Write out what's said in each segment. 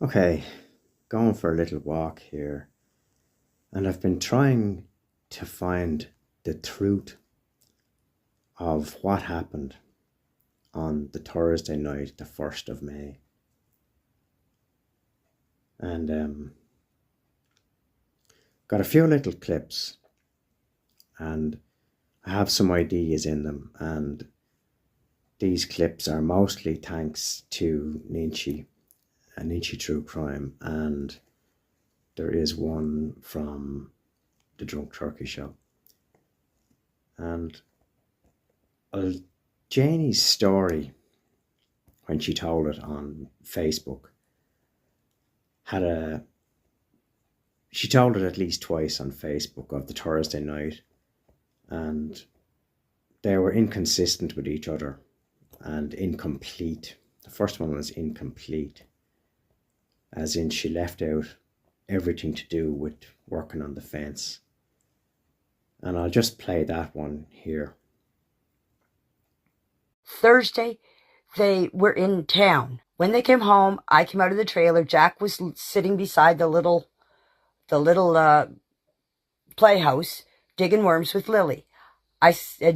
Okay, going for a little walk here, and I've been trying to find the truth of what happened on the Thursday night, the 1st of May. And got a few little clips, and I have some ideas in them. And these clips are mostly thanks to Ninchi, and Ninchi True Crime, and there is one from the Drunk Turkey Show. And Janie's story, when she told it on Facebook, she told it at least twice on Facebook of the Thursday night, and they were inconsistent with each other and incomplete. The first one was incomplete, as in she left out everything to do with working on the fence. And I'll just play that one here. Thursday, they were in town. When they came home, I came out of the trailer. Jack was sitting beside the little playhouse digging worms with Lily.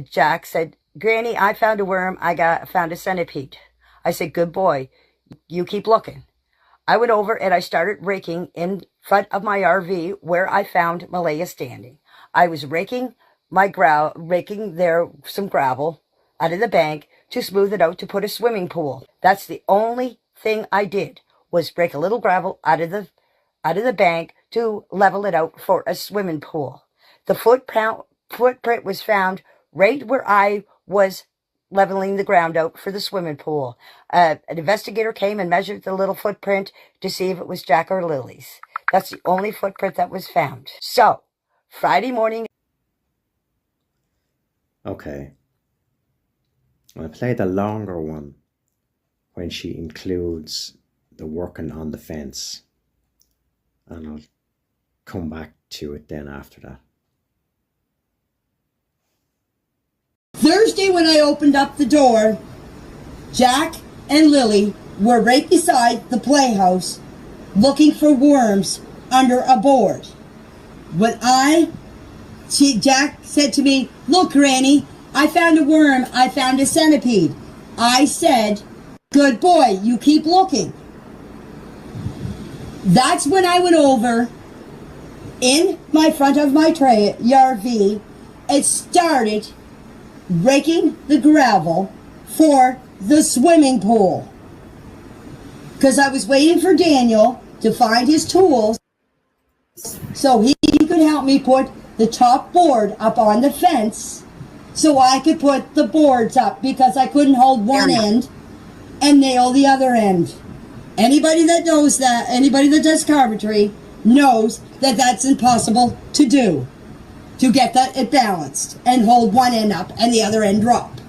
Jack said, "Granny, I found a worm. Found a centipede." I said, "Good boy. You keep looking." I went over and I started raking in front of my RV where I found Malaya standing. I was raking there some gravel out of the bank to smooth it out to put a swimming pool. That's the only thing I did, was rake a little gravel out of the bank to level it out for a swimming pool. The footprint was found right where I was leveling the ground out for the swimming pool. An investigator came and measured the little footprint to see if it was Jack or Lily's. That's the only footprint that was found. So, Friday morning. Okay. I'll play the longer one when she includes the working on the fence, and I'll come back to it then after that. Thursday, when I opened up the door, Jack and Lily were right beside the playhouse looking for worms under a board. Jack said to me, "Look, Granny, I found a worm. I found a centipede." I said, "Good boy, you keep looking." That's when I went over in my front of my RV and started raking the gravel for the swimming pool, because I was waiting for Daniel to find his tools so he could help me put the top board up on the fence so I could put the boards up, because I couldn't hold one end and nail the other end. Anybody that knows that, anybody that does carpentry knows that that's impossible to do, to get it balanced and hold one end up and the other end drop.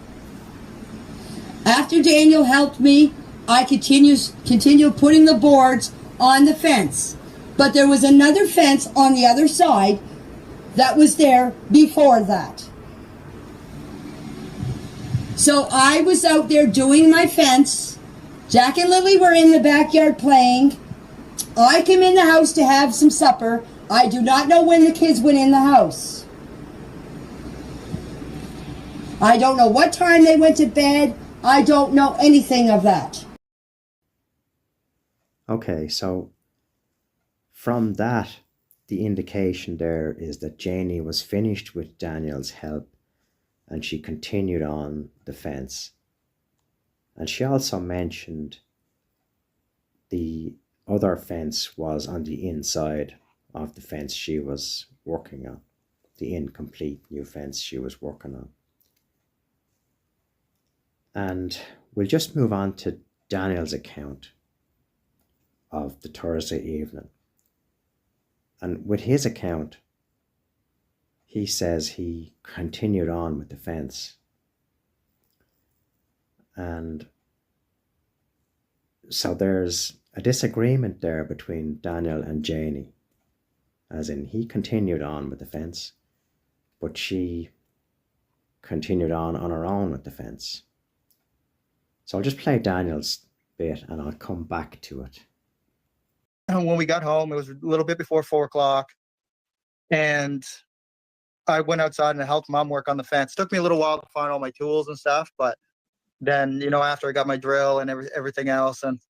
After Daniel helped me, I continued putting the boards on the fence. But there was another fence on the other side that was there before that. So I was out there doing my fence. Jack and Lily were in the backyard playing. I came in the house to have some supper. I do not know when the kids went in the house. I don't know what time they went to bed. I don't know anything of that. Okay, so from that, the indication there is that Janie was finished with Daniel's help and she continued on the fence. And she also mentioned the other fence was on the inside of the fence she was working on, the incomplete new fence she was working on. And we'll just move on to Daniel's account of the Thursday evening. And with his account, he says he continued on with the fence. And so there's a disagreement there between Daniel and Janie, as in he continued on with the fence, but she continued on her own with the fence. So I'll just play Daniel's bit and I'll come back to it. And when we got home, it was a little bit before 4 o'clock, and I went outside and I helped mom work on the fence. It took me a little while to find all my tools and stuff, but then, after I got my drill and everything else, and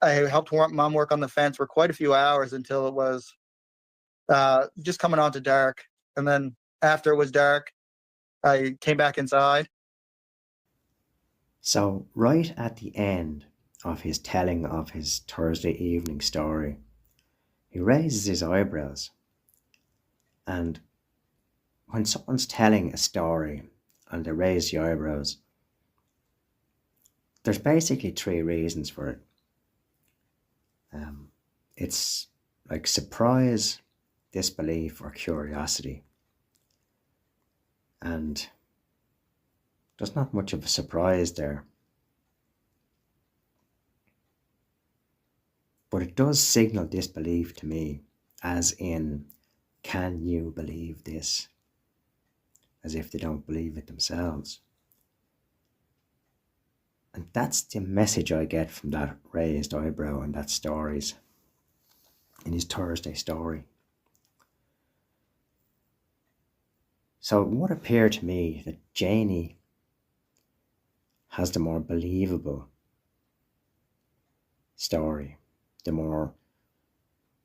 I helped mom work on the fence for quite a few hours until it was just coming on to dark. And then after it was dark, I came back inside. So, right at the end of his telling of his Thursday evening story, he raises his eyebrows. And when someone's telling a story and they raise the eyebrows, there's basically three reasons for it. It's like surprise, disbelief, or curiosity. And there's not much of a surprise there. But it does signal disbelief to me, as in, can you believe this? As if they don't believe it themselves. And that's the message I get from that raised eyebrow and that stories in his Thursday story. So it would appear to me that Janie has the more believable story, the more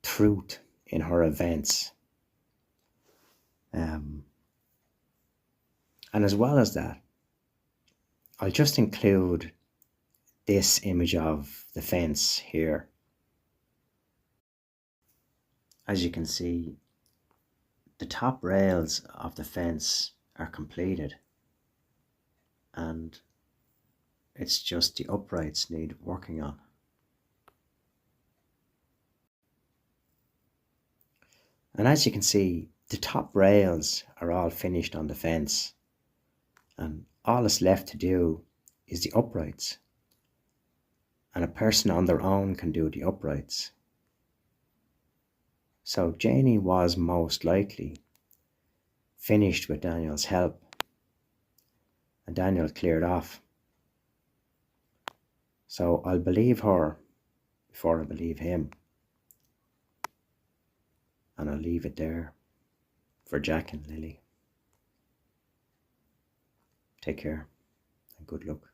truth in her events. And as well as that, I'll just include this image of the fence here. As you can see, the top rails of the fence are completed, and it's just the uprights need working on. And as you can see, the top rails are all finished on the fence, and all that's left to do is the uprights. And a person on their own can do the uprights. So Janie was most likely finished with Daniel's help, and Daniel cleared off. So I'll believe her before I believe him. And I'll leave it there for Jack and Lily. Take care and good luck.